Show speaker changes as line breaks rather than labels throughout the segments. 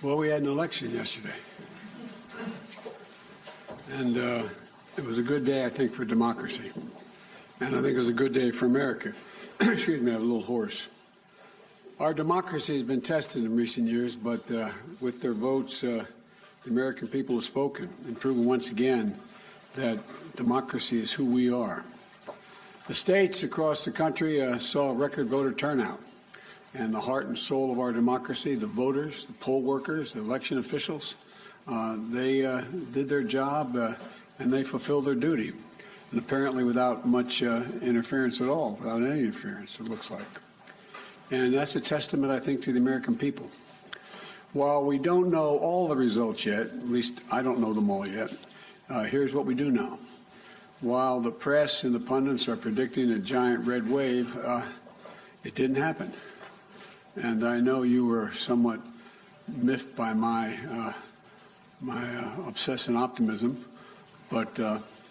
Well, we had an election yesterday, and it was a good day, I think, for democracy, and I think it was a good day for America. Excuse me, I'm a little hoarse. Our democracy has been tested in recent years, but with their votes, the American people have spoken and proven once again that democracy is who we are. The states across the country saw record voter turnout. And the heart and soul of our democracy, the voters, the poll workers, the election officials, they did their job and they fulfilled their duty. And apparently without much interference at all, without any interference, it looks like. And that's a testament, I think, to the American people. While we don't know all the results yet, at least I don't know them all yet, here's what we do know. While the press and the pundits are predicting a giant red wave, it didn't happen. And I know you were somewhat miffed by my obsessive optimism, but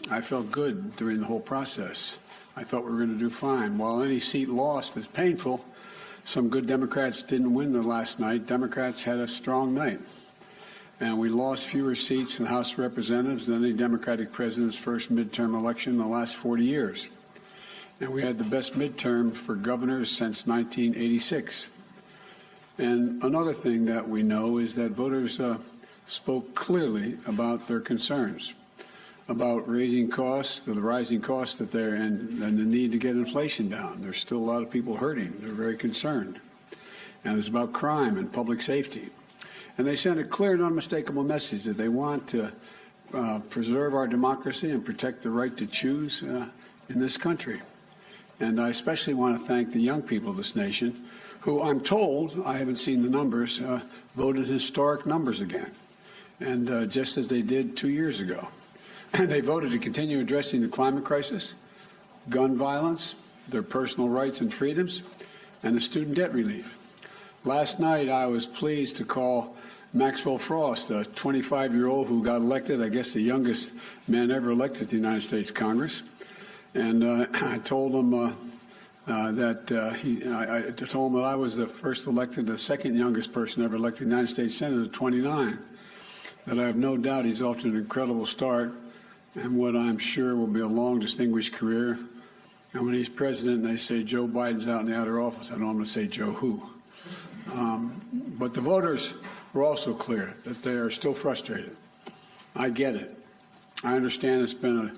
I felt good during the whole process. I thought we were going to do fine. While any seat lost is painful, some good Democrats didn't win the last night. Democrats had a strong night. And we lost fewer seats in the House of Representatives than any Democratic president's first midterm election in the last 40 years. And we had the best midterm for governors since 1986. And another thing that we know is that voters spoke clearly about their concerns, about raising costs, the rising costs that they're in, and the need to get inflation down. There's still a lot of people hurting. They're very concerned. And it's about crime and public safety. And they sent a clear and unmistakable message that they want to preserve our democracy and protect the right to choose in this country. And I especially want to thank the young people of this nation who, I'm told, I haven't seen the numbers, voted historic numbers again, and just as they did 2 years ago. They voted to continue addressing the climate crisis, gun violence, their personal rights and freedoms, and the student debt relief. Last night, I was pleased to call Maxwell Frost, a 25-year-old who got elected, I guess the youngest man ever elected to the United States Congress, and I told him I told him that I was the first elected, the second youngest person ever elected to the United States Senate at 29, that I have no doubt he's off to an incredible start and what I'm sure will be a long, distinguished career. And when he's president and they say Joe Biden's out in the outer office, I know I'm going to say Joe who. But the voters were also clear that they are still frustrated. I get it. I understand it's been a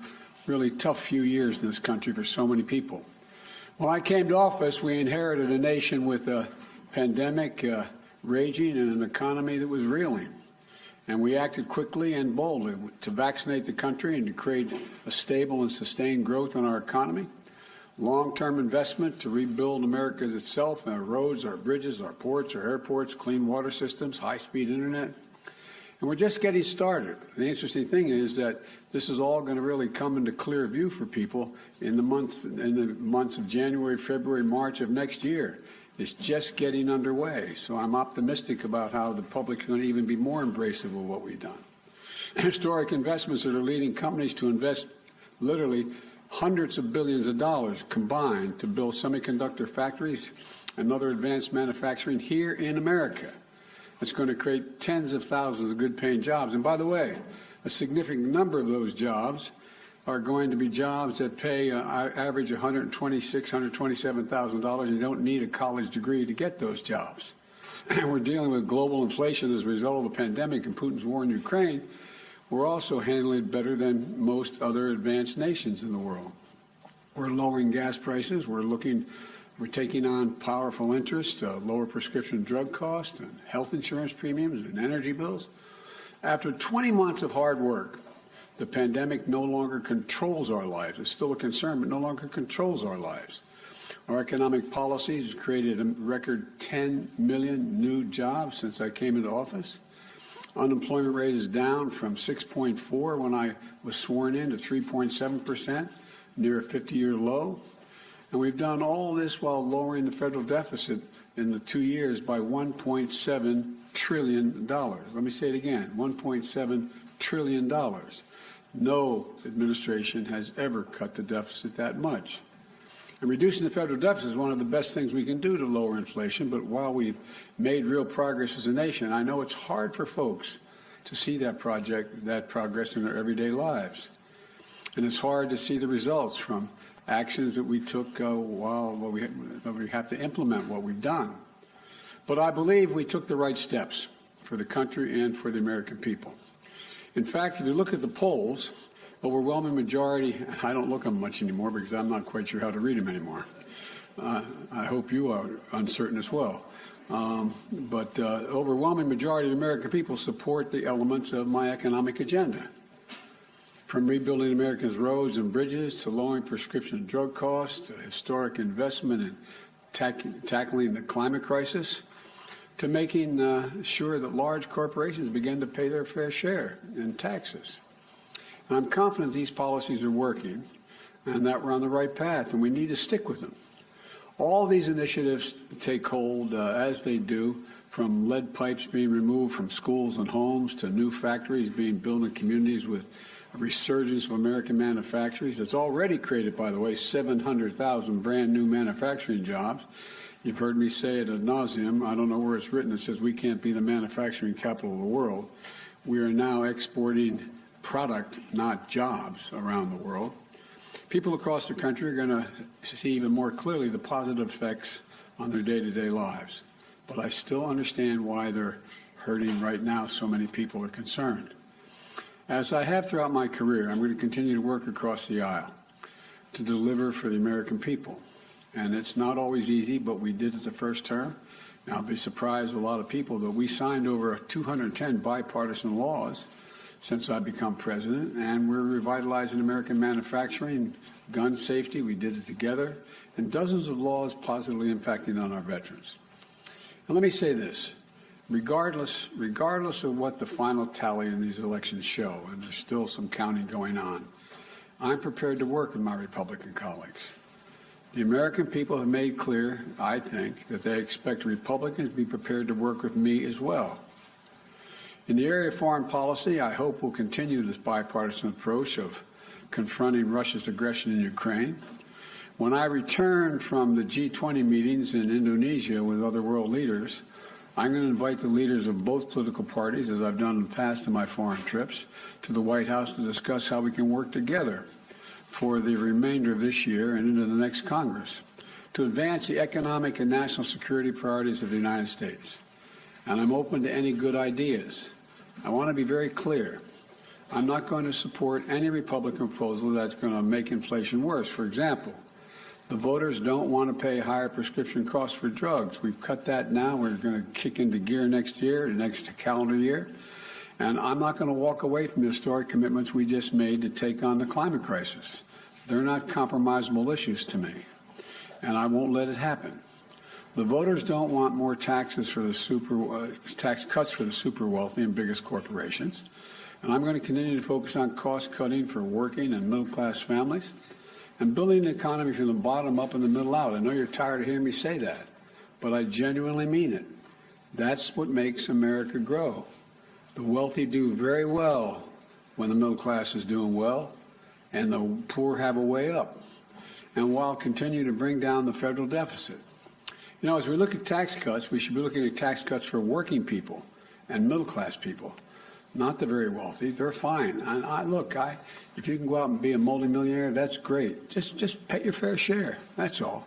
really tough few years in this country for so many people. When I came to office, we inherited a nation with a pandemic raging and an economy that was reeling. And we acted quickly and boldly to vaccinate the country and to create a stable and sustained growth in our economy, long-term investment to rebuild America itself, our roads, our bridges, our ports, our airports, clean water systems, high-speed internet. And we're just getting started. The interesting thing is that this is all going to really come into clear view for people in the months of January, February, March of next year. It's just getting underway. So I'm optimistic about how the public is going to even be more embracive of what we've done. Historic investments that are leading companies to invest literally hundreds of billions of dollars combined to build semiconductor factories and other advanced manufacturing here in America. It's going to create tens of thousands of good-paying jobs. And by the way, a significant number of those jobs are going to be jobs that pay average $126,000, $127,000. You don't need a college degree to get those jobs. And we're dealing with global inflation as a result of the pandemic and Putin's war in Ukraine. We're also handling it better than most other advanced nations in the world. We're lowering gas prices. We're taking on powerful interest, lower prescription drug costs, and health insurance premiums, and energy bills. After 20 months of hard work, the pandemic no longer controls our lives. It's still a concern, but no longer controls our lives. Our economic policies have created a record 10 million new jobs since I came into office. Unemployment rate is down from 6.4 when I was sworn in to 3.7%, near a 50-year low. And we've done all this while lowering the federal deficit in the 2 years by $1.7 trillion. Let me say it again, $1.7 trillion. No administration has ever cut the deficit that much. And reducing the federal deficit is one of the best things we can do to lower inflation. But while we've made real progress as a nation, I know it's hard for folks to see that progress in their everyday lives. And it's hard to see the results from actions that we took while we have to implement what we've done. But I believe we took the right steps for the country and for the American people. In fact, if you look at the polls, overwhelming majority, I don't look at them much anymore because I'm not quite sure how to read them anymore. I hope you are uncertain as well. But overwhelming majority of American people support the elements of my economic agenda. From rebuilding America's roads and bridges to lowering prescription drug costs to historic investment in tackling the climate crisis to making sure that large corporations begin to pay their fair share in taxes. And I'm confident these policies are working and that we're on the right path, and we need to stick with them. All these initiatives take hold as they do, from lead pipes being removed from schools and homes to new factories being built in communities with a resurgence of American manufacturers. It's already created, by the way, 700,000 brand new manufacturing jobs. You've heard me say it ad nauseum. I don't know where it's written. It says we can't be the manufacturing capital of the world. We are now exporting product, not jobs, around the world. People across the country are going to see even more clearly the positive effects on their day-to-day lives. But I still understand why they're hurting right now. So many people are concerned. As I have throughout my career, I'm going to continue to work across the aisle to deliver for the American people. And it's not always easy, but we did it the first term. And I'll be surprised, a lot of people, that we signed over 210 bipartisan laws since I've become president, and we're revitalizing American manufacturing, gun safety, we did it together, and dozens of laws positively impacting on our veterans. And let me say this, regardless of what the final tally in these elections show, and there's still some counting going on, I'm prepared to work with my Republican colleagues. The American people have made clear, I think, that they expect Republicans to be prepared to work with me as well. In the area of foreign policy, I hope we'll continue this bipartisan approach of confronting Russia's aggression in Ukraine. When I return from the G20 meetings in Indonesia with other world leaders, I'm going to invite the leaders of both political parties, as I've done in the past in my foreign trips, to the White House to discuss how we can work together for the remainder of this year and into the next Congress to advance the economic and national security priorities of the United States. And I'm open to any good ideas. I want to be very clear. I'm not going to support any Republican proposal that's going to make inflation worse. For example, the voters don't want to pay higher prescription costs for drugs. We've cut that now. We're going to kick into gear next year, next calendar year. And I'm not going to walk away from the historic commitments we just made to take on the climate crisis. They're not compromisable issues to me, and I won't let it happen. The voters don't want more taxes for the tax cuts for the super wealthy and biggest corporations. And I'm going to continue to focus on cost cutting for working and middle class families and building an economy from the bottom up and the middle out. I know you're tired of hearing me say that, but I genuinely mean it. That's what makes America grow. The wealthy do very well when the middle class is doing well, and the poor have a way up. And while continuing to bring down the federal deficit. You know, as we look at tax cuts, we should be looking at tax cuts for working people and middle-class people, not the very wealthy. They're fine. And if you can go out and be a multimillionaire, that's great. Just pay your fair share. That's all.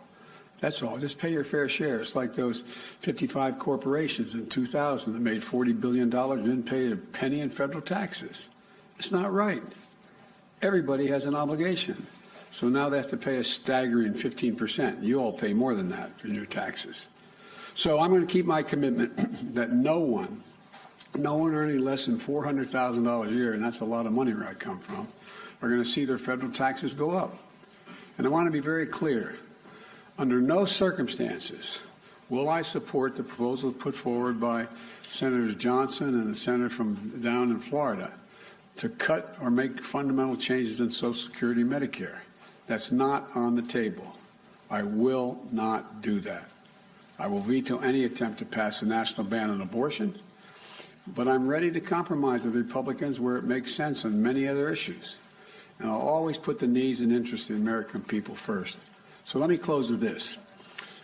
That's all. Just pay your fair share. It's like those 55 corporations in 2000 that made $40 billion and didn't pay a penny in federal taxes. It's not right. Everybody has an obligation. So now they have to pay a staggering 15%. You all pay more than that for your taxes. So I'm going to keep my commitment that no one earning less than $400,000 a year, and that's a lot of money where I come from, are going to see their federal taxes go up. And I want to be very clear. Under no circumstances will I support the proposal put forward by Senators Johnson and the senator from down in Florida to cut or make fundamental changes in Social Security and Medicare. That's not on the table. I will not do that. I will veto any attempt to pass a national ban on abortion, but I'm ready to compromise with Republicans where it makes sense on many other issues. And I'll always put the needs and interests of the American people first. So let me close with this.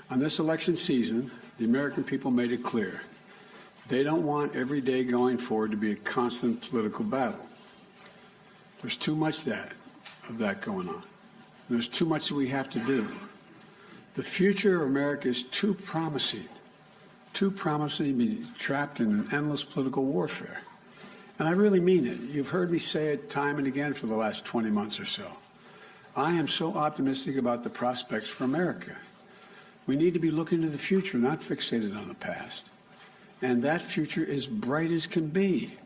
On this election season, the American people made it clear. They don't want every day going forward to be a constant political battle. There's too much of that going on. There's too much that we have to do. The future of America is too promising to be trapped in an endless political warfare. And I really mean it. You've heard me say it time and again for the last 20 months or so. I am so optimistic about the prospects for America. We need to be looking to the future, not fixated on the past. And that future is bright as can be.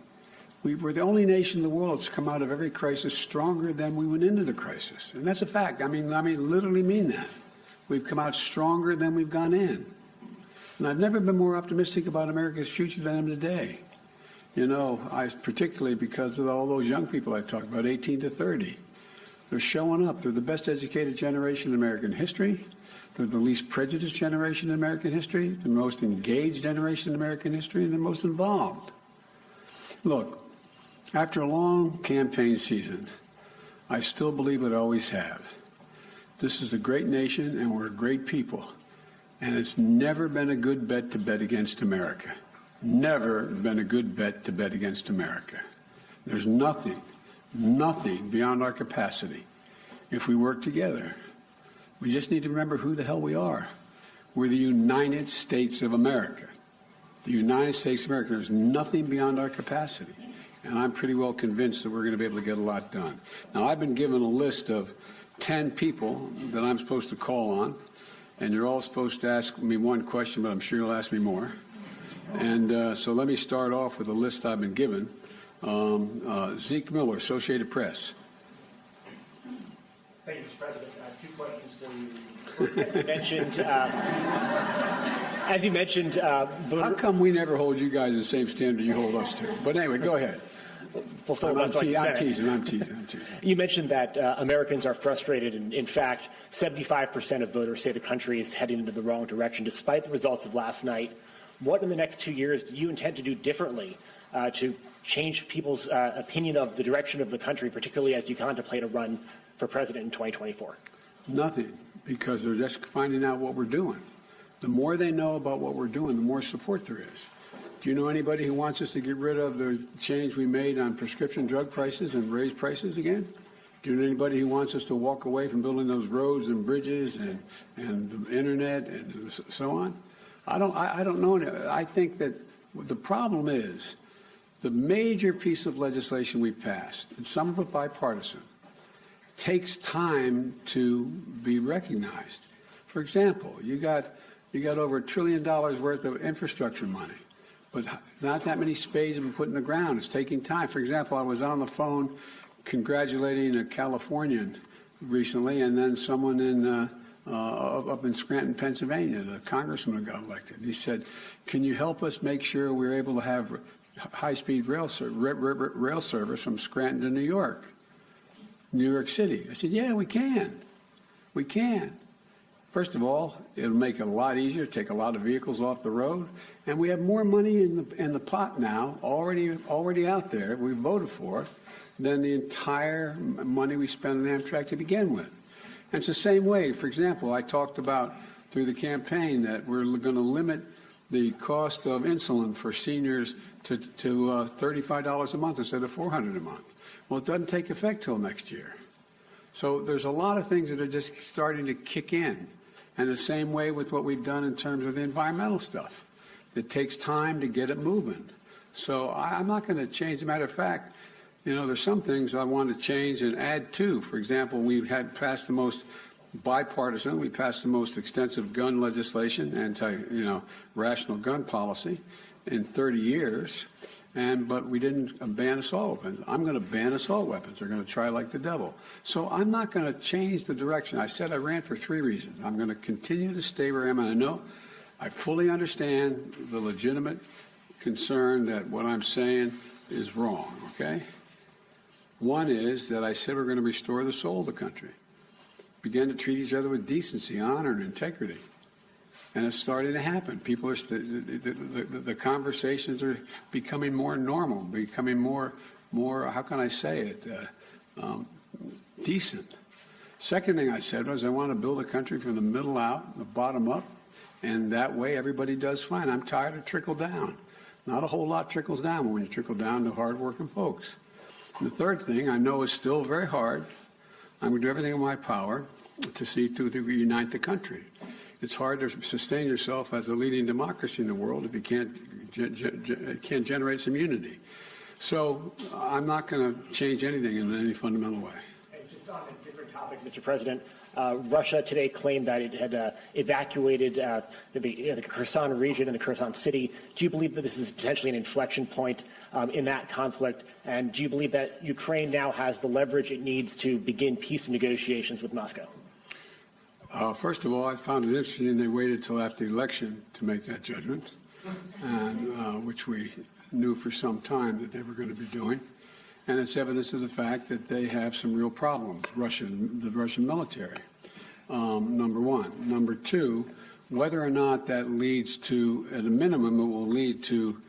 We're the only nation in the world that's come out of every crisis stronger than we went into the crisis. And that's a fact. I mean, literally mean that. We've come out stronger than we've gone in. And I've never been more optimistic about America's future than I am today. You know, particularly because of all those young people I talked about, 18 to 30. They're showing up. They're the best educated generation in American history. They're the least prejudiced generation in American history, the most engaged generation in American history, and the most involved. Look, after a long campaign season, I still believe what I always have. This is a great nation, and we're a great people. And it's never been a good bet to bet against America. Never been a good bet to bet against America. There's nothing beyond our capacity if we work together. We just need to remember who the hell we are. We're the United States of America. The United States of America. There's nothing beyond our capacity. And I'm pretty well convinced that we're going to be able to get a lot done. Now, I've been given a list of 10 people that I'm supposed to call on, and you're all supposed to ask me one question, but I'm sure you'll ask me more. And so let me start off with a list I've been given. Zeke Miller, Associated Press.
Thank you, Mr. President. Two questions for you. As you mentioned,
how come we never hold you guys the same standard you hold us to? But anyway, go ahead. I'm teasing.
You mentioned that Americans are frustrated, and in fact, 75% of voters say the country is heading into the wrong direction, despite the results of last night. What in the next 2 years do you intend to do differently to change people's opinion of the direction of the country, particularly as you contemplate a run for president in 2024?
Nothing, because they're just finding out what we're doing. The more they know about what we're doing, the more support there is. Do you know anybody who wants us to get rid of the change we made on prescription drug prices and raise prices again? Do you know anybody who wants us to walk away from building those roads and bridges and the internet and so on? I don't know. I think that the problem is the major piece of legislation we passed, and some of it bipartisan, takes time to be recognized. For example, you got over $1 trillion worth of infrastructure money, but not that many spades have been put in the ground. It's taking time. For example, I was on the phone congratulating a Californian recently, and then someone up in Scranton, Pennsylvania, the congressman who got elected. He said, "Can you help us make sure we're able to have high-speed rail service from Scranton to New York City?" I said, "Yeah, we can. We can. First of all, it'll make it a lot easier, take a lot of vehicles off the road, and we have more money in the pot now, already out there, we voted for, than the entire money we spent on Amtrak to begin with." And it's the same way. For example, I talked about through the campaign that we're going to limit the cost of insulin for seniors to $35 a month instead of $400 a month. Well, it doesn't take effect till next year. So there's a lot of things that are just starting to kick in. And the same way with what we've done in terms of the environmental stuff. It takes time to get it moving. So I'm not going to change. As a matter of fact, you know, there's some things I want to change and add to. For example, we had passed the most bipartisan, we passed the most extensive gun legislation, rational gun policy in 30 years. But we didn't ban assault weapons. I'm going to ban assault weapons. They're going to try like the devil. So I'm not going to change the direction. I said I ran for 3 reasons. I'm going to continue to stay where I am. And I know I fully understand the legitimate concern that what I'm saying is wrong, okay? One is that I said we're going to restore the soul of the country, begin to treat each other with decency, honor, and integrity. And it's starting to happen. People are the conversations are becoming more normal, becoming more. How can I say it? Decent. Second thing I said was I want to build a country from the middle out, the bottom up, and that way everybody does fine. I'm tired of trickle down. Not a whole lot trickles down when you trickle down to hardworking folks. And the third thing I know is still very hard. I'm going to do everything in my power to see to unite the country. It's hard to sustain yourself as a leading democracy in the world if you can't generate some unity. So I'm not going to change anything in any fundamental way.
Just on a different topic, Mr. President, Russia today claimed that it had evacuated the Kherson region and the Kherson city. Do you believe that this is potentially an inflection point in that conflict? And do you believe that Ukraine now has the leverage it needs to begin peace negotiations with Moscow?
First of all, I found it interesting they waited till after the election to make that judgment, and which we knew for some time that they were going to be doing. And it's evidence of the fact that they have some real problems, the Russian military, number one. Number two, whether or not that leads to, at a minimum, it will lead to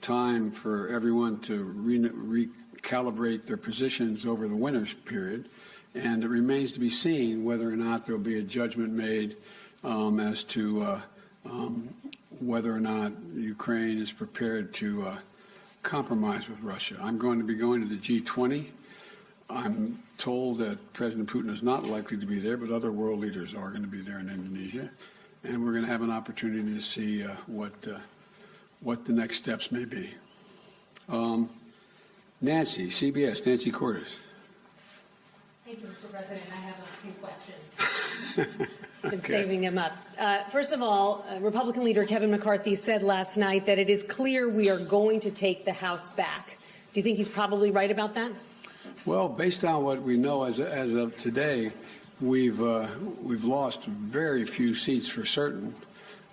time for everyone to recalibrate their positions over the winter period. And it remains to be seen whether or not there will be a judgment made as to whether or not Ukraine is prepared to compromise with Russia. I'm going to be going to the G20. I'm told that President Putin is not likely to be there, but other world leaders are going to be there in Indonesia. And we're going to have an opportunity to see what the next steps may be. Nancy, CBS, Nancy Cordes.
Thank you, Mr. President. I have a few questions. Been saving them up. First of all, Republican leader Kevin McCarthy said last night that it is clear we are going to take the House back. Do you think he's probably right about that?
Well, based on what we know as of today, we've lost very few seats for certain.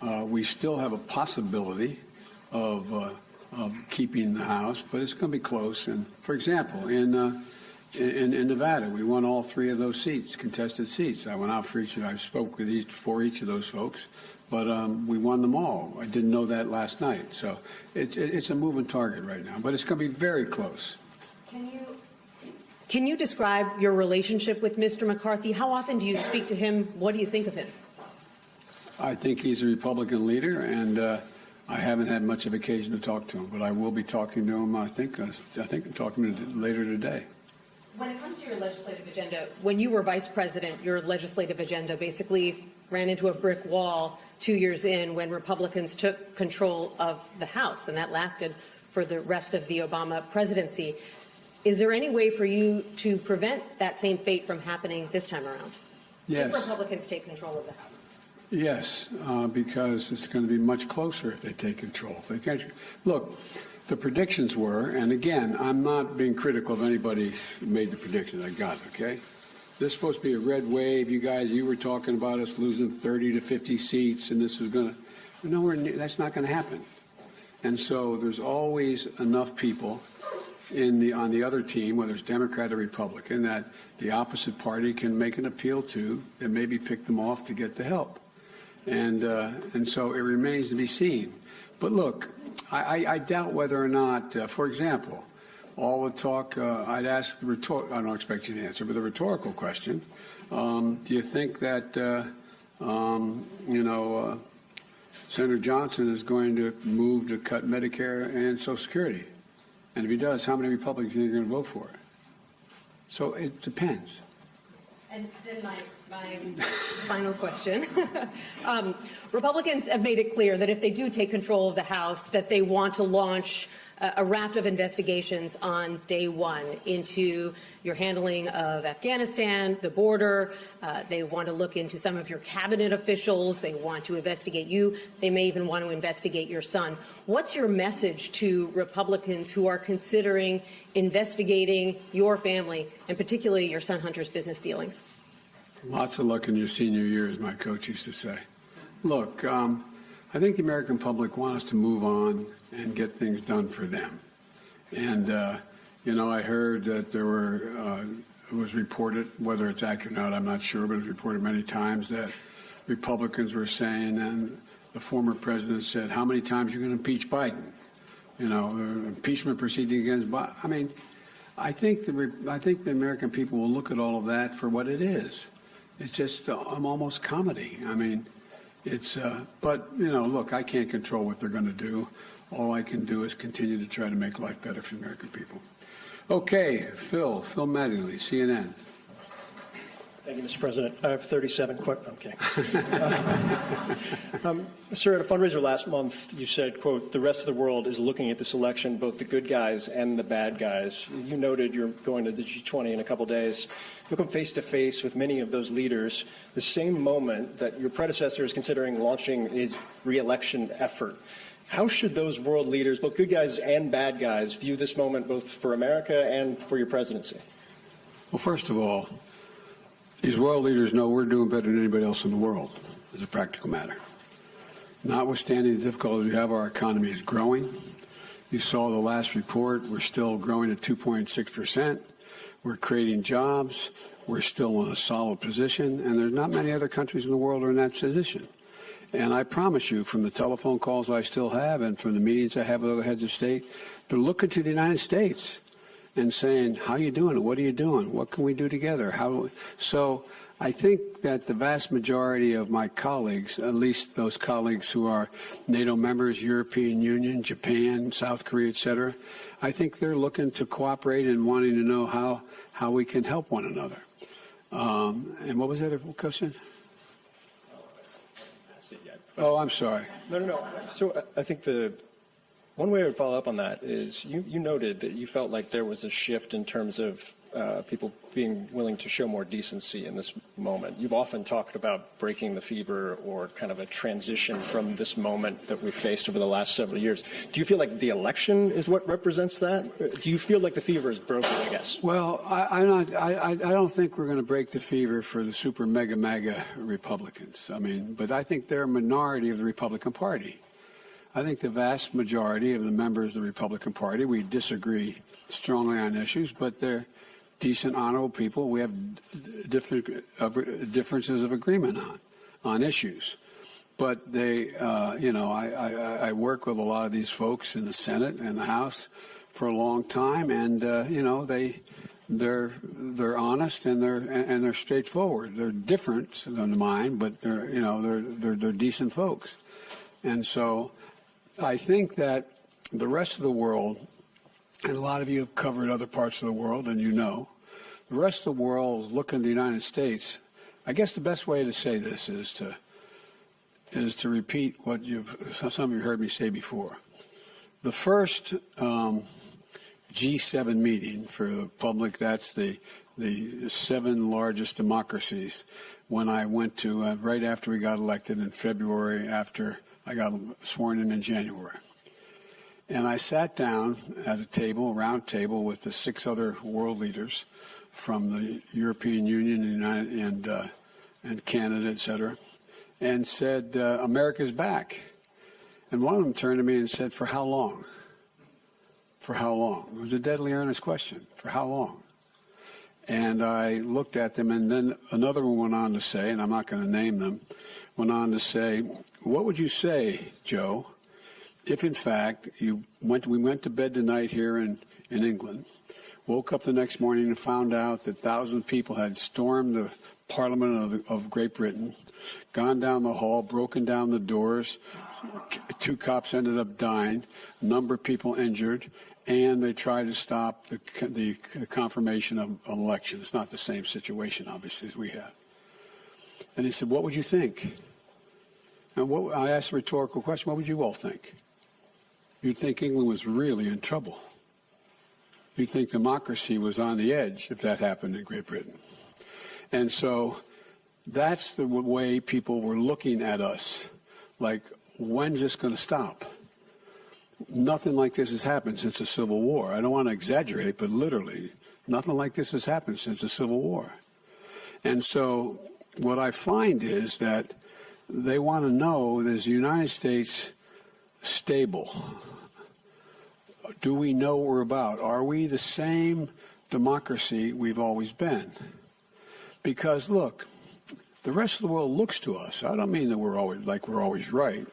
We still have a possibility of keeping the House, but it's going to be close. And for example, in Nevada, we won all three of those seats, contested seats. I went out for each, and I spoke with for each of those folks, but we won them all. I didn't know that last night, so it's a moving target right now, but it's going to be very close.
Can you describe your relationship with Mr. McCarthy? How often do you speak to him? What do you think of him?
I think he's a Republican leader, and I haven't had much of occasion to talk to him, but I will be talking to him. I think I'm talking to him later today.
When it comes to your legislative agenda, when you were vice president, your legislative agenda basically ran into a brick wall 2 years in when Republicans took control of the House, and that lasted for the rest of the Obama presidency. Is there any way for you to prevent that same fate from happening this time around?
Yes.
If Republicans take control of the House?
Yes, because it's going to be much closer if they take control. If they can't, look, the predictions were, and again, I'm not being critical of anybody who made the predictions. I got it, okay? This is supposed to be a red wave. You were talking about us losing 30 to 50 seats, and this is going to, nowhere near, that's not going to happen. And so there's always enough people on the other team, whether it's Democrat or Republican, that the opposite party can make an appeal to and maybe pick them off to get the help. And so it remains to be seen. But look, I doubt whether or not, for example, all the talk, I'd ask I don't expect you to answer, but the rhetorical question, do you think that, Senator Johnson is going to move to cut Medicare and Social Security? And if he does, how many Republicans do you think are going to vote for it? So it depends.
And then my final question. Republicans have made it clear that if they do take control of the House, that they want to launch a raft of investigations on day one into your handling of Afghanistan, the border. They want to look into some of your cabinet officials. They want to investigate you. They may even want to investigate your son. What's your message to Republicans who are considering investigating your family, and particularly your son Hunter's business dealings?
Lots of luck in your senior year, as my coach used to say. Look, I think the American public want us to move on and get things done for them. And, I heard that it was reported, whether it's accurate or not, I'm not sure, but it was reported many times that Republicans were saying, and the former president said, how many times are you going to impeach Biden? Impeachment proceeding against Biden. I mean, I think the American people will look at all of that for what it is. It's just almost comedy. I mean, but look, I can't control what they're going to do. All I can do is continue to try to make life better for the American people. Okay, Phil Mattingly, CNN.
Thank you, Mr. President. I have 37 quick. Okay. Sir, at a fundraiser last month, you said, quote, the rest of the world is looking at this election, both the good guys and the bad guys. You noted you're going to the G20 in a couple days. You'll come face to face with many of those leaders the same moment that your predecessor is considering launching his re-election effort. How should those world leaders, both good guys and bad guys, view this moment both for America and for your presidency?
Well, first of all, these world leaders know we're doing better than anybody else in the world, as a practical matter. Notwithstanding the difficulties we have, our economy is growing. You saw the last report. We're still growing at 2.6%. We're creating jobs. We're still in a solid position. And there's not many other countries in the world are in that position. And I promise you, from the telephone calls I still have and from the meetings I have with other heads of state, they're looking to the United States and saying, how are you doing? What are you doing? What can we do together? So I think that the vast majority of my colleagues, at least those colleagues who are NATO members, European Union, Japan, South Korea, et cetera, I think they're looking to cooperate and wanting to know how we can help one another. And what was the other question? Oh, I'm sorry.
No. So I think one way I would follow up on that is you noted that you felt like there was a shift in terms of people being willing to show more decency in this moment. You've often talked about breaking the fever or kind of a transition from this moment that we've faced over the last several years. Do you feel like the election is what represents that? Do you feel like the fever is broken, I guess?
Well, I don't think we're going to break the fever for the super mega MAGA Republicans. I mean, but I think they're a minority of the Republican Party. I think the vast majority of the members of the Republican Party, we disagree strongly on issues, but they're decent, honorable people. We have differences of agreement on issues. But they, I work with a lot of these folks in the Senate and the House for a long time, and they're honest and they're straightforward. They're different than mine, but they're decent folks, and so I think that the rest of the world, and a lot of you have covered other parts of the world, and the rest of the world is looking at the United States. I guess the best way to say this is to repeat what some of you heard me say before. The first G7 meeting for the public, that's the 7 largest democracies, when I went to right after we got elected in February, after I got sworn in January. And I sat down at a round table with the 6 other world leaders from the European Union and Canada, et cetera, and said, America's back. And one of them turned to me and said, for how long? For how long? It was a deadly earnest question. For how long? And I looked at them, and then another one went on to say, and I'm not going to name them, went on to say, what would you say, Joe, if in fact we went to bed tonight here in England, woke up the next morning and found out that thousands of people had stormed the Parliament of Great Britain, gone down the hall, broken down the doors, 2 cops ended up dying, a number of people injured, and they tried to stop the confirmation of an election. It's not the same situation, obviously, as we have. And he said, what would you think? And I asked a rhetorical question, what would you all think? You'd think England was really in trouble. You'd think democracy was on the edge if that happened in Great Britain. And so that's the way people were looking at us, like, when's this going to stop? Nothing like this has happened since the Civil War. I don't want to exaggerate, but literally, nothing like this has happened since the Civil War. And so what I find is that they want to know, is the United States stable? Do we know what we're about? Are we the same democracy we've always been? Because, look, the rest of the world looks to us. I don't mean that we're always right.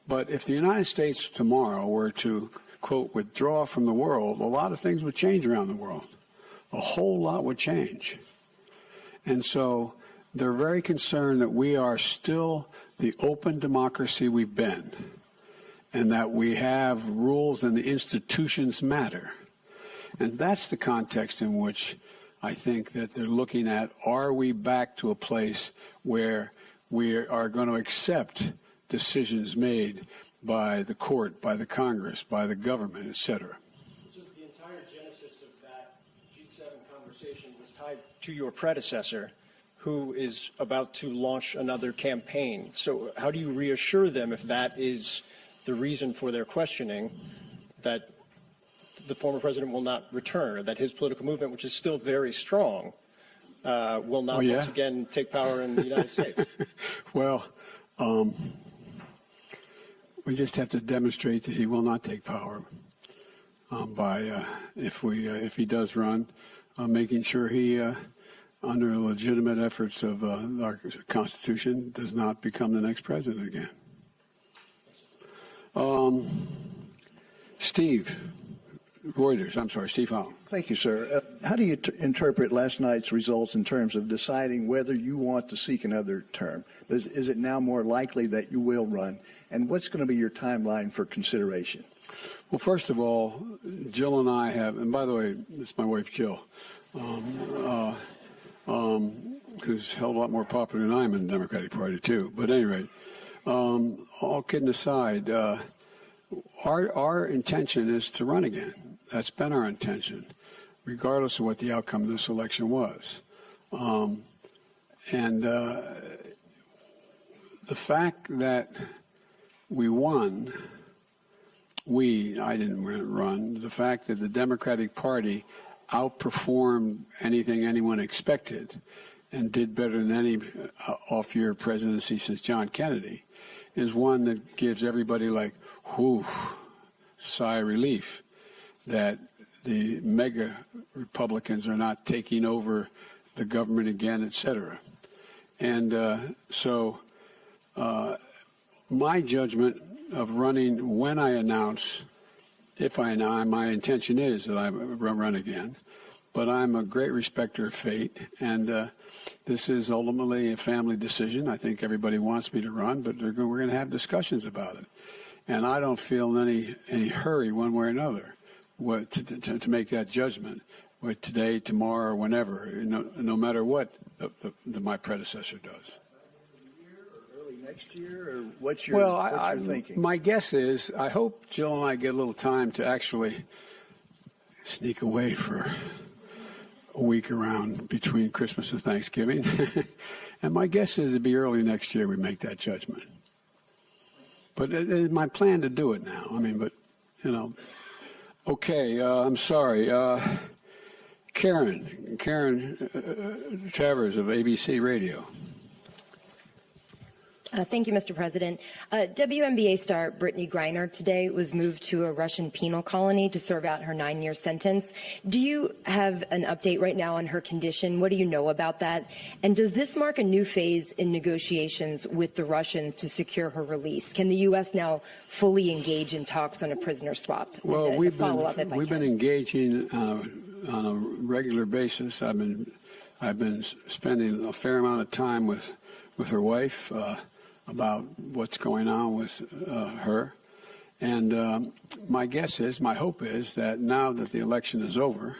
But if the United States tomorrow were to, quote, withdraw from the world, a lot of things would change around the world. a whole lot would change. And so they're very concerned that we are still the open democracy we've been, and that we have rules and the institutions matter. And that's the context in which I think that they're looking at, are we back to a place where we are going to accept decisions made by the court, by the Congress, by the government, et cetera.
So the entire genesis of that G7 conversation was tied to your predecessor, who is about to launch another campaign. So how do you reassure them, if that is the reason for their questioning, that the former president will not return, or that his political movement, which is still very strong, will not once again take power in the United States?
Well, we just have to demonstrate that he will not take power by, if he does run, making sure he, under legitimate efforts of our Constitution, does not become the next president again. Steve Howell.
Thank you, sir. How do you interpret last night's results in terms of deciding whether you want to seek another term? Is it now more likely that you will run? And what's going to be your timeline for consideration?
Well, first of all, Jill and I have, and by the way, it's my wife, Jill, who's held a lot more popular than I am in the Democratic Party, too. But at any rate, all kidding aside, our intention is to run again. That's been our intention, regardless of what the outcome of this election was. The fact that we won, I didn't run, the fact that the Democratic Party outperformed anything anyone expected and did better than any off-year presidency since John Kennedy is one that gives everybody like, whew, sigh of relief that the mega Republicans are not taking over the government again, et cetera. And so my judgment of running when I announce, my intention is that I run again, but I'm a great respecter of fate, and this is ultimately a family decision. I think everybody wants me to run, but we're going to have discussions about it. And I don't feel in any hurry one way or another to make that judgment, today, tomorrow, or whenever, no matter what my predecessor does.
Early next year, or what's your thinking?
My guess is, I hope Jill and I get a little time to actually sneak away for a week around between Christmas and Thanksgiving. And my guess is it'd be early next year we make that judgment. But it is my plan to do it now. Okay, I'm sorry. Karen Travers of ABC Radio.
Thank you, Mr. President. WNBA star Brittany Griner today was moved to a Russian penal colony to serve out her 9-year sentence. Do you have an update right now on her condition? What do you know about that? And does this mark a new phase in negotiations with the Russians to secure her release? Can the U.S. now fully engage in talks on a prisoner swap?
Well, we've been engaging on a regular basis. I've been spending a fair amount of time with her wife about what's going on with her. And my hope is that now that the election is over,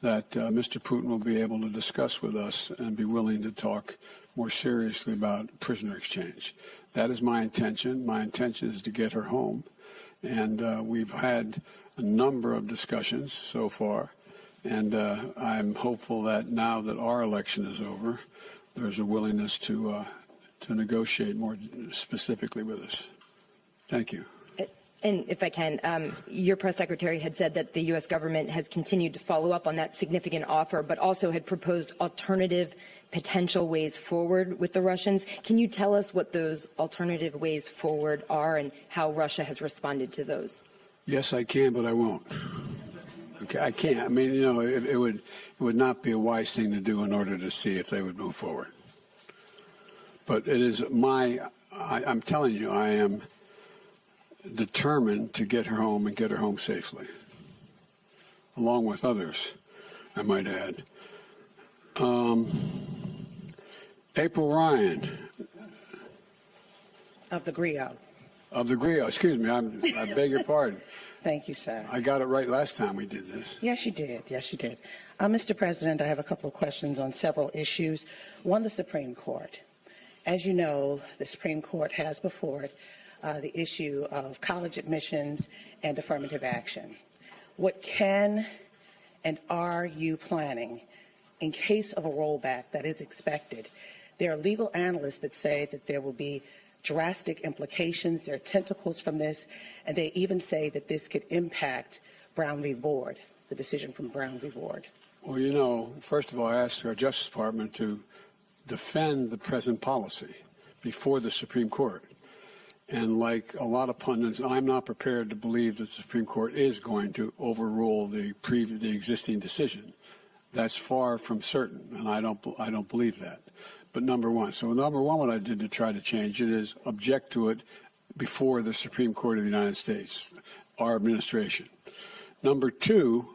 that Mr. Putin will be able to discuss with us and be willing to talk more seriously about prisoner exchange. That is my intention. My intention is to get her home. And we've had a number of discussions so far. And I'm hopeful that now that our election is over, there's a willingness to negotiate more specifically with us. Thank you.
And if I can, your press secretary had said that the U.S. government has continued to follow up on that significant offer, but also had proposed alternative potential ways forward with the Russians. Can you tell us what those alternative ways forward are and how Russia has responded to those?
Yes, I can, but I won't. Okay, I can't. It would not be a wise thing to do in order to see if they would move forward. But it is I'm telling you, I am determined to get her home and get her home safely, along with others. I might add. April Ryan.
Of the GRIO.
Of the GRIO, excuse me, I beg your pardon.
Thank you, sir.
I got it right last time we did this.
Yes, you did. Yes, you did. Mr. President, I have a couple of questions on several issues. One, the Supreme Court. As you know, the Supreme Court has before it the issue of college admissions and affirmative action. What can and are you planning in case of a rollback that is expected? There are legal analysts that say that there will be drastic implications. There are tentacles from this, and they even say that this could impact Brown v. Board, the decision from Brown v. Board.
Well, you know, first of all, I asked our Justice Department to defend the present policy before the Supreme Court. And like a lot of pundits, I'm not prepared to believe that the Supreme Court is going to overrule the existing decision. That's far from certain, and I don't believe that. But number one, what I did to try to change it is object to it before the Supreme Court of the United States, our administration. Number two,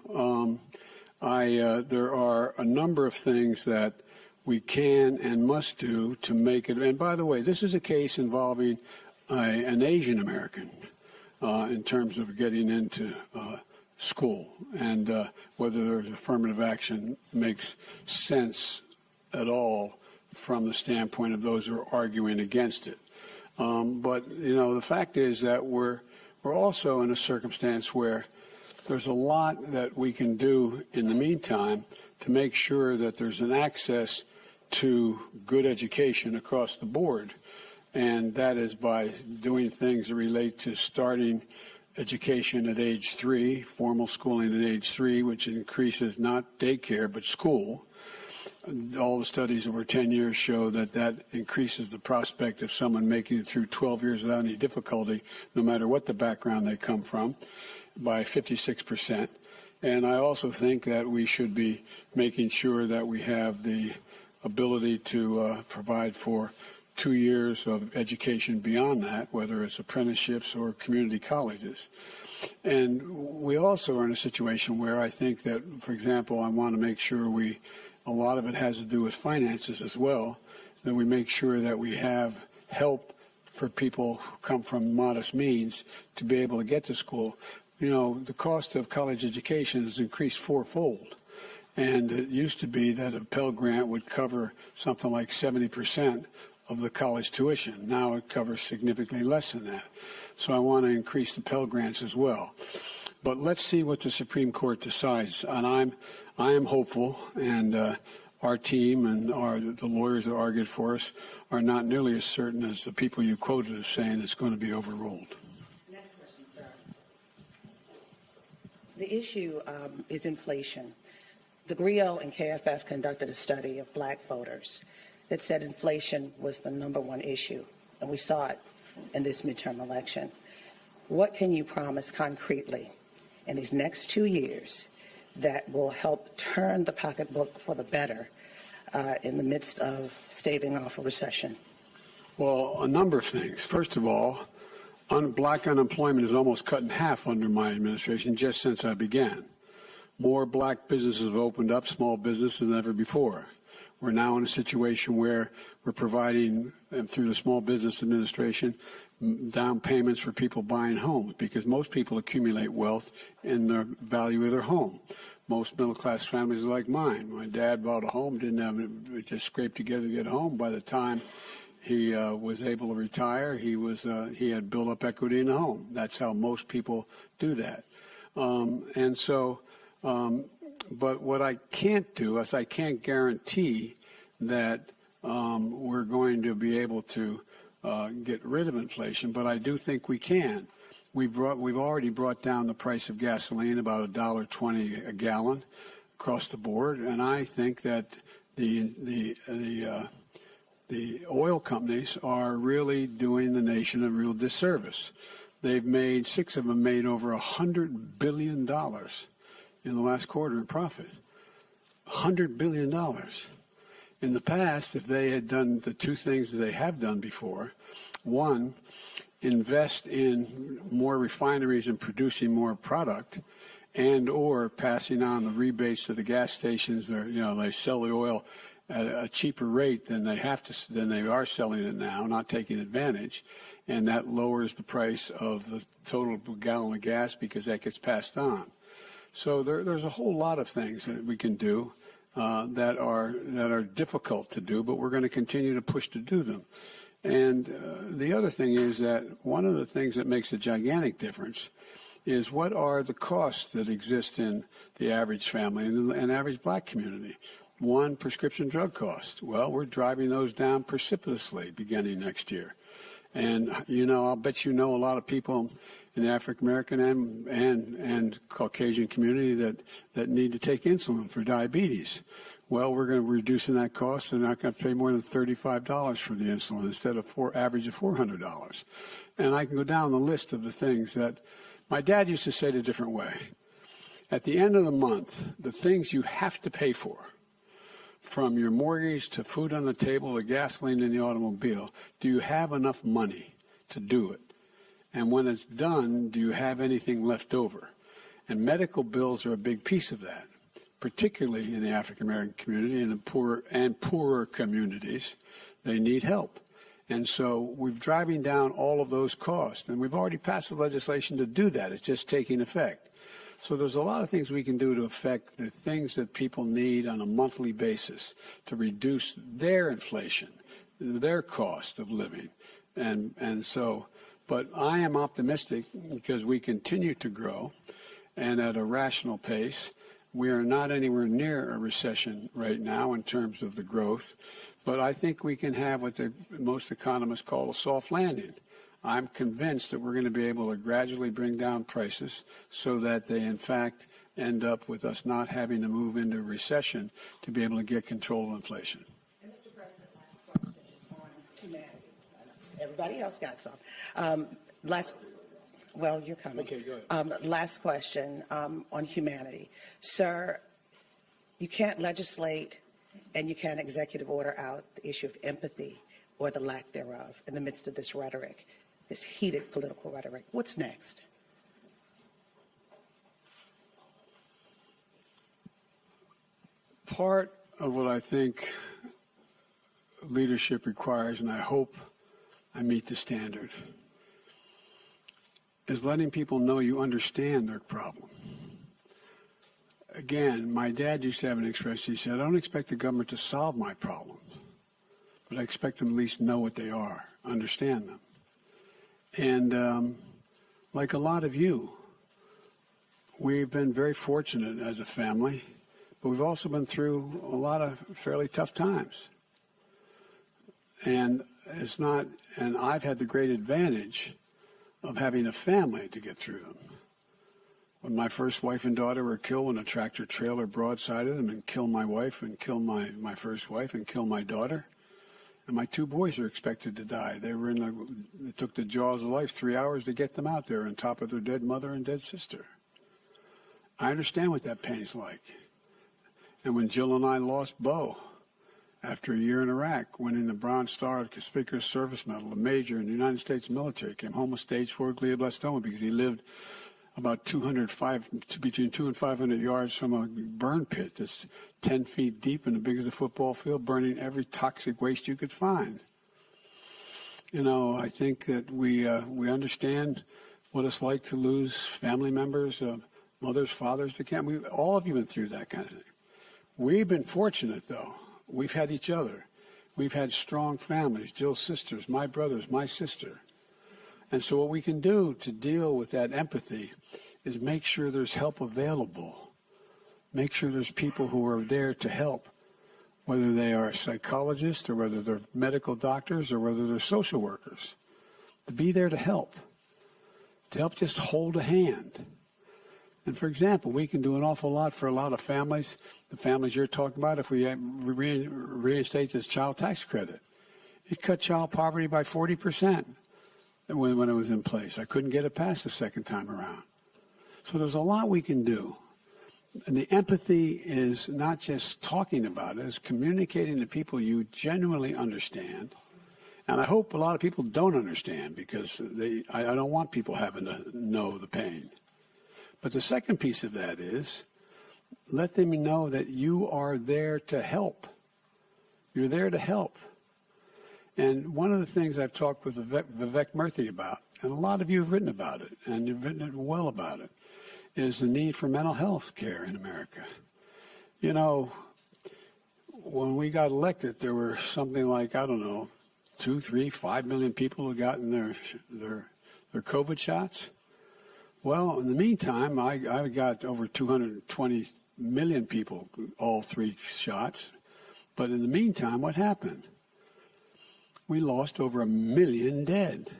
there are a number of things that we can and must do to make it. And by the way, this is a case involving an Asian American in terms of getting into school, and whether there's affirmative action makes sense at all from the standpoint of those who are arguing against it. But, you know, the fact is that we're also in a circumstance where there's a lot that we can do in the meantime to make sure that there's an access to good education across the board. And that is by doing things that relate to starting education at age 3, formal schooling at age 3, which increases not daycare but school. All the studies over 10 years show that that increases the prospect of someone making it through 12 years without any difficulty, no matter what the background they come from, by 56%. And I also think that we should be making sure that we have the ability to provide for 2 years of education beyond that, whether it's apprenticeships or community colleges. And we also are in a situation where I think that, for example, I want to make sure a lot of it has to do with finances as well, that we make sure that we have help for people who come from modest means to be able to get to school. You know, the cost of college education has increased fourfold. And it used to be that a Pell Grant would cover something like 70% of the college tuition. Now it covers significantly less than that. So I want to increase the Pell Grants as well. But let's see what the Supreme Court decides. And I am hopeful, and our team and the lawyers that argued for us are not nearly as certain as the people you quoted as saying it's going to be overruled.
Next question, sir. The issue is inflation. The GRIO and KFF conducted a study of black voters that said inflation was the #1 issue, and we saw it in this midterm election. What can you promise concretely in these next 2 years that will help turn the pocketbook for the better in the midst of staving off a recession?
Well, a number of things. First of all, black unemployment is almost cut in half under my administration just since I began. More black businesses have opened up, small businesses, than ever before. We're now in a situation where we're providing, through the Small Business Administration, down payments for people buying homes, because most people accumulate wealth in the value of their home. Most middle-class families are like mine. My dad bought a home, didn't have it, just scraped together to get a home. By the time he was able to retire, he had built up equity in the home. That's how most people do that. But what I can't do is I can't guarantee that we're going to be able to get rid of inflation, but I do think we can. We've already brought down the price of gasoline about $1.20 a gallon across the board, and I think that the oil companies are really doing the nation a real disservice. Six of them made over $100 billion in the last quarter in profit. $100 billion. In the past, if they had done the two things that they have done before, one, invest in more refineries and producing more product, and or passing on the rebates to the gas stations. They sell the oil at a cheaper rate than they are selling it now, not taking advantage, and that lowers the price of the total gallon of gas because that gets passed on. So there's a whole lot of things that we can do that are difficult to do, but we're going to continue to push to do them. And the other thing is that one of the things that makes a gigantic difference is what are the costs that exist in the average family and average black community. One, prescription drug cost. Well, we're driving those down precipitously beginning next year. And, I'll bet a lot of people in the African American and Caucasian community that need to take insulin for diabetes. Well, we're going to be reducing that cost. They're not going to pay more than $35 for the insulin instead of average of $400. And I can go down the list of the things that my dad used to say it a different way. At the end of the month, the things you have to pay for, from your mortgage to food on the table to gasoline in the automobile, do you have enough money to do it? And when it's done, do you have anything left over? And medical bills are a big piece of that, particularly in the African American community and the poorer communities. They need help. And so we're driving down all of those costs, and we've already passed the legislation to do that. It's just taking effect. So there's a lot of things we can do to affect the things that people need on a monthly basis to reduce their inflation, their cost of living. But I am optimistic because we continue to grow and at a rational pace. We are not anywhere near a recession right now in terms of the growth, but I think we can have what most economists call a soft landing. I'm convinced that we're going to be able to gradually bring down prices so that they, in fact, end up with us not having to move into a recession to be able to get control of inflation.
And Mr. President, last question on humanity. Everybody else got some. Well, you're coming.
Okay, go ahead.
Last question on humanity. Sir, you can't legislate and you can't executive order out the issue of empathy or the lack thereof in the midst of this rhetoric, this heated political rhetoric. What's next?
Part of what I think leadership requires, and I hope I meet the standard, is letting people know you understand their problem. Again, my dad used to have an expression. He said, I don't expect the government to solve my problems, but I expect them at least know what they are, understand them. And like a lot of you, we've been very fortunate as a family, but we've also been through a lot of fairly tough times. And I've had the great advantage of having a family to get through them. When my first wife and daughter were killed when a tractor trailer broadsided them and killed my wife and killed my first wife and killed my daughter, and my two boys were expected to die. It took the jaws of life 3 hours to get them out there on top of their dead mother and dead sister. I understand what that pain's like. And when Jill and I lost Bo after a year in Iraq, winning the Bronze Star Conspicuous Service Medal, a major in the United States military, came home with stage 4 glioblastoma because he lived about between 200 and 500 yards from a burn pit that's 10 feet deep and as big as a football field, burning every toxic waste you could find. I think that we understand what it's like to lose family members, mothers, fathers to cancer. All of you been through that kind of thing. We've been fortunate, though. We've had each other. We've had strong families, Jill's sisters, my brothers, my sister. And so what we can do to deal with that empathy is make sure there's help available. Make sure there's people who are there to help, whether they are psychologists or whether they're medical doctors or whether they're social workers, to be there to help just hold a hand. And for example, we can do an awful lot for a lot of families, the families you're talking about, if we reinstate this child tax credit. It cut child poverty by 40%. When it was in place. I couldn't get it passed the second time around. So there's a lot we can do. And the empathy is not just talking about it, it's communicating to people you genuinely understand. And I hope a lot of people don't understand because I don't want people having to know the pain. But the second piece of that is let them know that you are there to help. You're there to help. And one of the things I've talked with Vivek Murthy about, and a lot of you have written about it, and you've written it well about it, is the need for mental health care in America. You know, when we got elected, there were something like, I don't know, 2, 3, 5 million people who gotten their COVID shots. Well, in the meantime, I got over 220 million people, all 3 shots. But in the meantime, what happened? We lost over 1 million dead.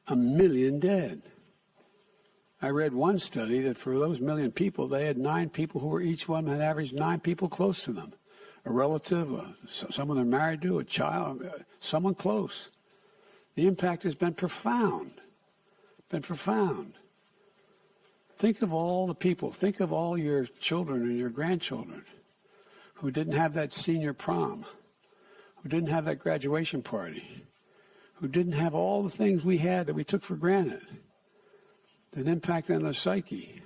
1 million dead. I read one study that for those 1 million people, they had 9 people who were each one had averaged 9 people close to them. A relative, someone they're married to, a child, someone close. The impact has been profound. Think of all the people, think of all your children and your grandchildren who didn't have that senior prom, who didn't have that graduation party, who didn't have all the things we had that we took for granted, that impact on their psyche.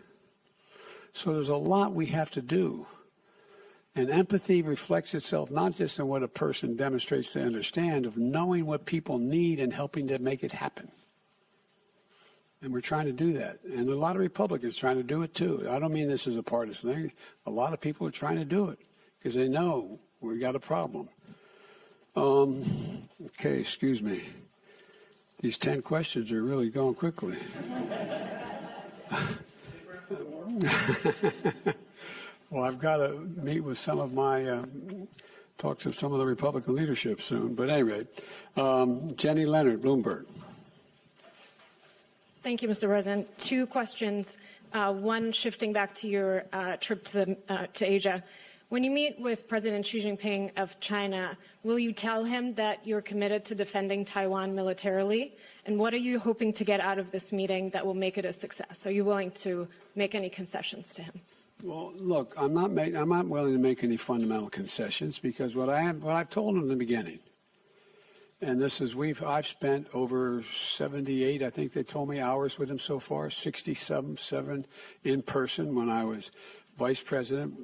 So there's a lot we have to do. And empathy reflects itself not just in what a person demonstrates to understand, of knowing what people need and helping to make it happen. And we're trying to do that. And a lot of Republicans trying to do it too. I don't mean this is a partisan thing. A lot of people are trying to do it because they know we got a problem. Okay, excuse me. These 10 questions are really going quickly. Well, I've got to meet with some of my, talk to some of the Republican leadership soon. But anyway, Jenny Leonard, Bloomberg.
Thank you, Mr. President. 2 questions. One, shifting back to your trip to Asia. When you meet with President Xi Jinping of China, will you tell him that you're committed to defending Taiwan militarily? And what are you hoping to get out of this meeting that will make it a success? Are you willing to make any concessions to him?
Well, look, I'm not willing to make any fundamental concessions because what I've told him in the beginning, and this is I've spent over 78, I think they told me, hours with him so far, 67 in person when I was vice president.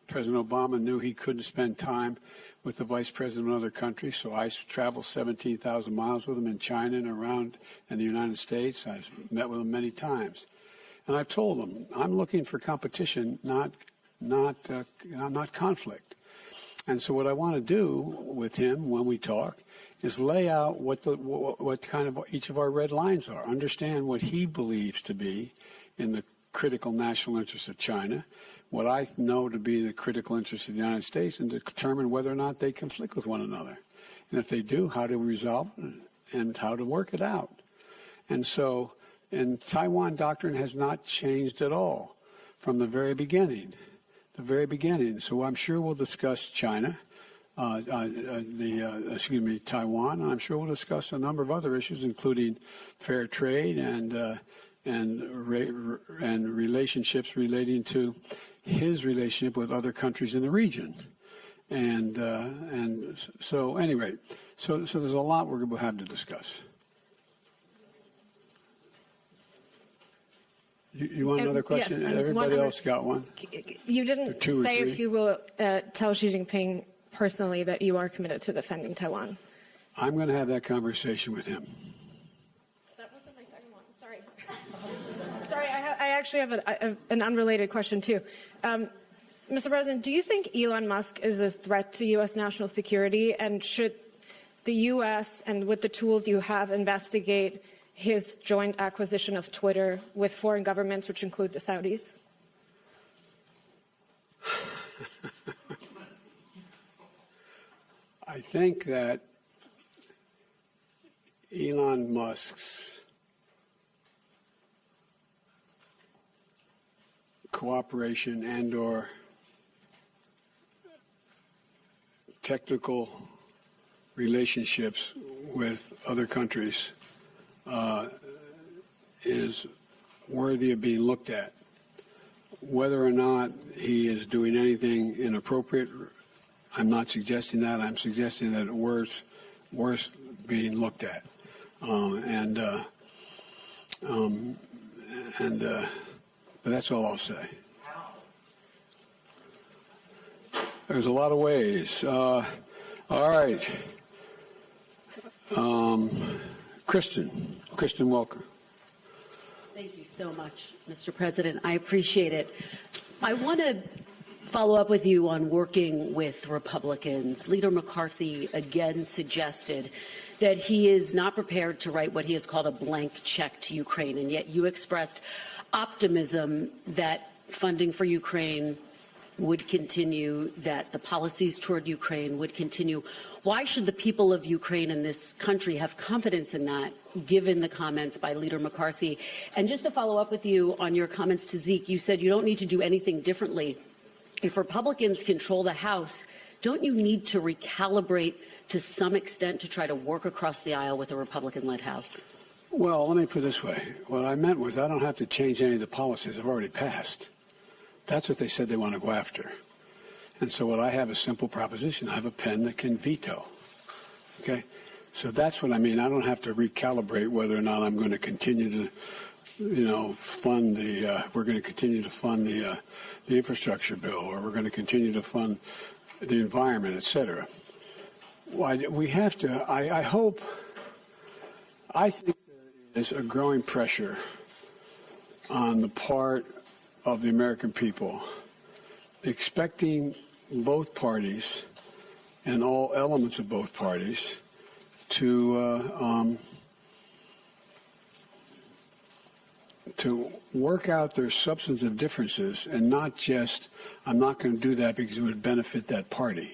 President Obama knew he couldn't spend time with the vice president of other countries, so I traveled 17,000 miles with him in China and around in the United States. I've met with him many times. And I've told him, I'm looking for competition, not conflict. And so what I want to do with him when we talk is lay out what kind of each of our red lines are, understand what he believes to be in the critical national interests of China, what I know to be the critical interests of the United States, and to determine whether or not they conflict with one another. And if they do, how to resolve it and how to work it out. And so, and Taiwan doctrine has not changed at all from the very beginning. So I'm sure we'll discuss China, Taiwan, and I'm sure we'll discuss a number of other issues, including fair trade and relationships relating to his relationship with other countries in the region. And so anyway, so there's a lot we're going to have to discuss. You want another question?
Yes,
Everybody else got one?
You didn't say if you will tell Xi Jinping personally that you are committed to defending Taiwan.
I'm going to have that conversation with him.
That wasn't my second one. Sorry. Sorry, I actually have an unrelated question, too. Mr. President, do you think Elon Musk is a threat to U.S. national security? And should the U.S., and with the tools you have, investigate his joint acquisition of Twitter with foreign governments, which include the Saudis?
I think that Elon Musk's cooperation and/or technical relationships with other countries is worthy of being looked at. Whether or not he is doing anything inappropriate, I'm not suggesting that. I'm suggesting that it's worth being looked at. And but that's all I'll say. There's a lot of ways. All right. Kristen Welker.
Thank you so much, Mr. President. I appreciate it. I want to follow up with you on working with Republicans. Leader McCarthy again suggested that he is not prepared to write what he has called a blank check to Ukraine, and yet you expressed optimism that funding for Ukraine would continue, that the policies toward Ukraine would continue. Why should the people of Ukraine and this country have confidence in that, given the comments by Leader McCarthy? And just to follow up with you on your comments to Zeke, you said you don't need to do anything differently. If Republicans control the House, don't you need to recalibrate to some extent to try to work across the aisle with a Republican-led House?
Well, let me put it this way. What I meant was I don't have to change any of the policies I've already passed. That's what they said they want to go after. And so what I have is a simple proposition. I have a pen that can veto. Okay? So that's what I mean. I don't have to recalibrate whether or not I'm going to continue to, fund we're going to continue to fund the infrastructure bill, or we're going to continue to fund the environment, et cetera. We have to, I think there is a growing pressure on the part of the American people, expecting both parties and all elements of both parties to work out their substantive differences, and not just, I'm not going to do that because it would benefit that party.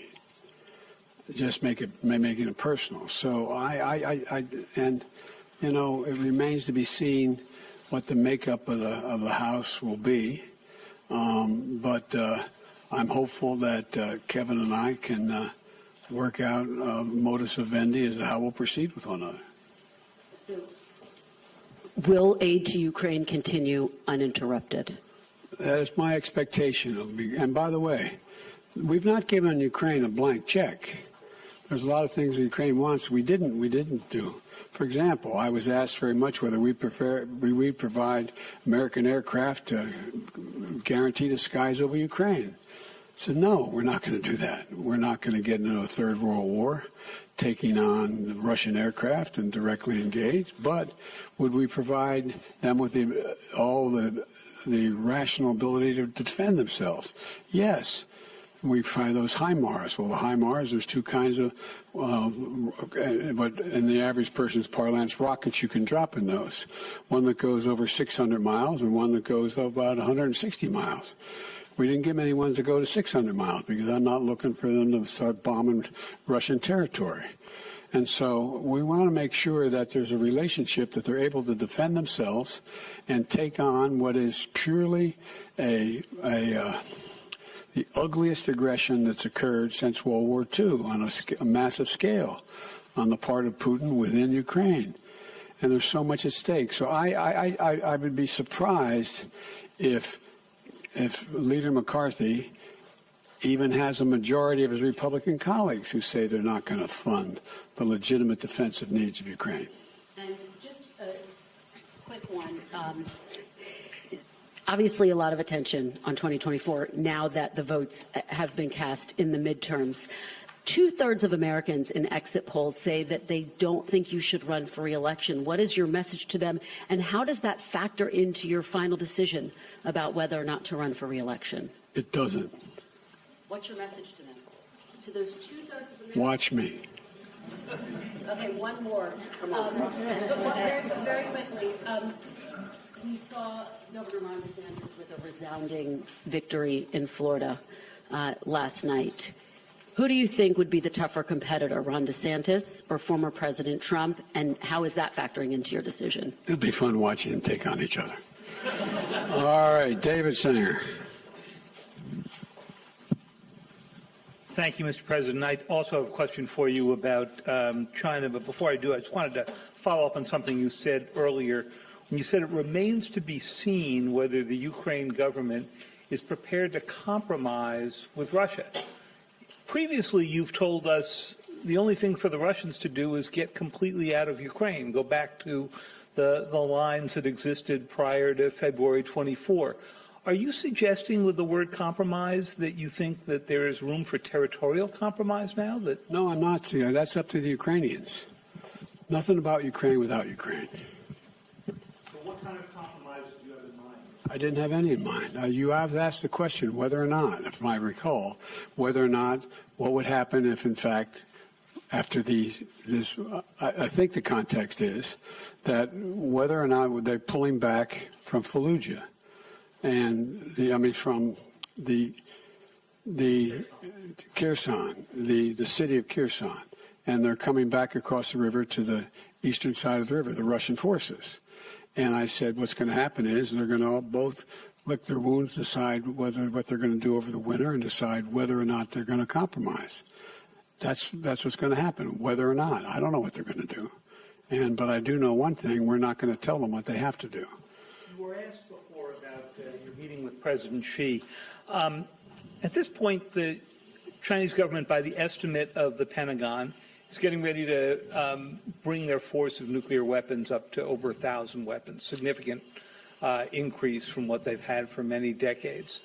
Just making it personal. So it remains to be seen what the makeup of the House will be. But I'm hopeful that Kevin and I can work out modus vivendi as to how we'll proceed with one another.
So, will aid to Ukraine continue uninterrupted?
That is my expectation. And by the way, we've not given Ukraine a blank check. There's a lot of things Ukraine wants we didn't do. For example, I was asked very much whether we provide American aircraft to guarantee the skies over Ukraine. I said, no, we're not going to do that. We're not going to get into a third world war, taking on the Russian aircraft and directly engage. But would we provide them with all the rational ability to defend themselves? Yes. We try those HIMARS. Well, the HIMARS, there's two kinds of, but in the average person's parlance, rockets you can drop in those. One that goes over 600 miles and one that goes about 160 miles. We didn't get many ones that go to 600 miles because I'm not looking for them to start bombing Russian territory. And so we want to make sure that there's a relationship, that they're able to defend themselves and take on what is purely the ugliest aggression that's occurred since World War II on a massive scale on the part of Putin within Ukraine. And there's so much at stake. So I would be surprised if Leader McCarthy even has a majority of his Republican colleagues who say they're not going to fund the legitimate defensive needs of Ukraine.
And just a quick one. Obviously, a lot of attention on 2024 now that the votes have been cast in the midterms. 2/3 of Americans in exit polls say that they don't think you should run for re-election. What is your message to them, and how does that factor into your final decision about whether or not to run for re-election?
It doesn't.
What's your message to them? To those 2/3 of Americans?
Watch me.
Okay, one more. Very quickly. We saw Governor Ron DeSantis with a resounding victory in Florida last night. Who do you think would be the tougher competitor, Ron DeSantis or former President Trump, and how is that factoring into your decision?
It'll be fun watching them take on each other. All right, David Singer.
Thank you, Mr. President. I also have a question for you about China, but before I do, I just wanted to follow up on something you said earlier. When you said it remains to be seen whether the Ukraine government is prepared to compromise with Russia. Previously, you've told us the only thing for the Russians to do is get completely out of Ukraine, go back to the lines that existed prior to February 24. Are you suggesting with the word compromise that you think that there is room for territorial compromise now?
No, I'm not. See, that's up to the Ukrainians. Nothing about Ukraine without Ukraine.
So what kind of compromise do you have in mind?
I didn't have any in mind. You have asked the question whether or not, if I recall, whether or not what would happen if, in fact, after this, I think the context is that whether or not they're pulling back from Fallujah and from the Kherson, the city of Kherson, and they're coming back across the river to the eastern side of the river, the Russian forces. And I said, what's going to happen is they're going to both lick their wounds, decide what they're going to do over the winter, and decide whether or not they're going to compromise. That's what's going to happen, whether or not. I don't know what they're going to do. But I do know one thing, we're not going to tell them what they have to do.
You were asked before about your meeting with President Xi. At this point, the Chinese government, by the estimate of the Pentagon, is getting ready to bring their force of nuclear weapons up to over 1,000 weapons, significant increase from what they've had for many decades.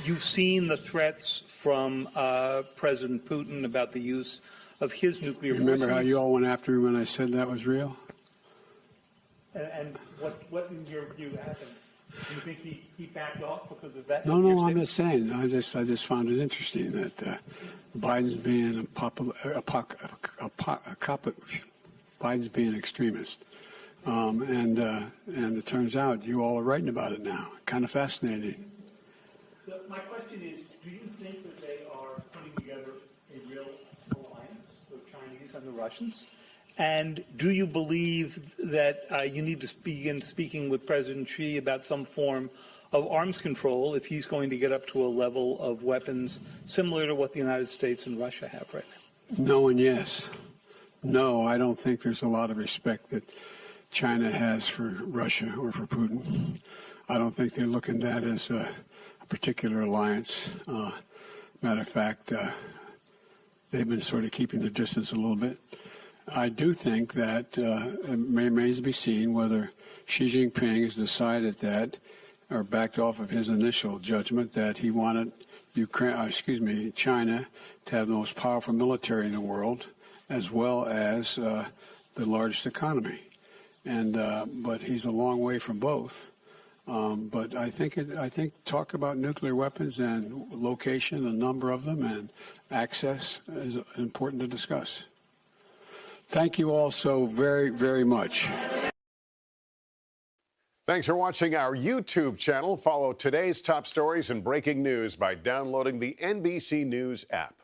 You've seen the threats from President Putin about the use of his nuclear force.
Remember how you all went after me when I said that was real?
And what in your view happened? Do you think he backed off because of that?
No, I'm not saying. I just found it interesting that Biden's being Biden's being extremist, and it turns out you all are writing about it now. Kind of fascinating.
So my question is, do you think that they are putting together a real alliance, the Chinese and the Russians? And do you believe that you need to begin speaking with President Xi about some form of arms control if he's going to get up to a level of weapons similar to what the United States and Russia have right now?
No and yes. No, I don't think there's a lot of respect that China has for Russia or for Putin. I don't think they look at that as a particular alliance. Matter of fact, they've been sort of keeping their distance a little bit. I do think that it remains to be seen whether Xi Jinping has decided that, or backed off of his initial judgment that he wanted China to have the most powerful military in the world, as well as the largest economy. But he's a long way from both. But I think talk about nuclear weapons and location, a number of them, and access is important to discuss. Thank you all so very, very much.
Thanks for watching our YouTube channel. Follow today's top stories and breaking news by downloading the NBC News app.